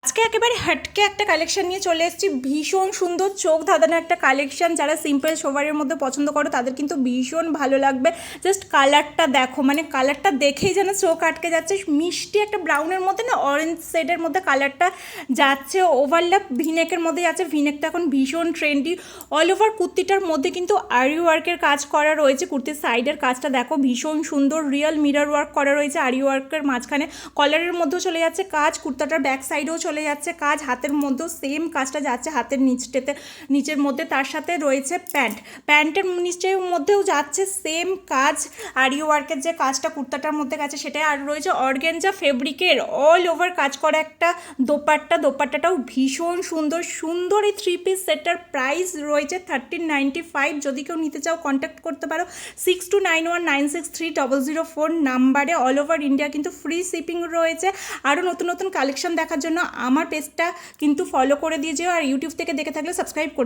আজকে একেবারে হটকে একটা কালেকশন নিয়ে চলে এসেছি। ভীষণ সুন্দর চোখ ধাঁধানো একটা কালেকশন। যারা সিম্পল সোভারের মধ্যে পছন্দ করো তাদের কিন্তু ভীষণ ভালো লাগবে। জাস্ট কালারটা দেখো, মানে কালারটা দেখেই যেন চোখ আটকে যাচ্ছে। মিষ্টি একটা ব্রাউনের মধ্যে না অরেঞ্জ শেডের মধ্যে কালারটা যাচ্ছে, ওভারল্যাপ ভিনেকের মধ্যে যাচ্ছে। ভিনেকটা এখন ভীষণ ট্রেন্ডি। অল ওভার কুর্তিটার মধ্যে কিন্তু আরি ওয়ার্কের কাজ করা রয়েছে। কুর্তির সাইডের কাজটা দেখো ভীষণ সুন্দর, রিয়েল মিরর ওয়ার্ক করা রয়েছে আরি ওয়ার্কের মাঝখানে। কলারের মধ্যেও চলে যাচ্ছে কাজ, কুর্তাটার ব্যাক সাইডেও চলে যাচ্ছে কাজ, হাতের মধ্যেও সেম কাজটা যাচ্ছে হাতের নিচের মধ্যে। তার সাথে রয়েছে প্যান্টের নিচের মধ্যেও যাচ্ছে সেম কাজ, আরি ওয়ার্কের যে কাজটা কুর্তাটার মধ্যে গেছে সেটাই। আর রয়েছে অর্গানজা ফেব্রিকের অল ওভার কাজ করা একটা দোপাট্টাটাও ভীষণ সুন্দর। এই 3 পিস সেটটার প্রাইস রয়েছে 1395। যদি কেউ নিতে চাও কন্ট্যাক্ট করতে পারো 6291963004 নাম্বারে। অল ওভার ইন্ডিয়া কিন্তু ফ্রি শিপিং রয়েছে। আরও নতুন কালেকশন দেখার জন্য আমার পেজটা কিন্তু ফলো করে দিয়ে যেও, আর ইউটিউব থেকে দেখে থাকলে সাবস্ক্রাইব করে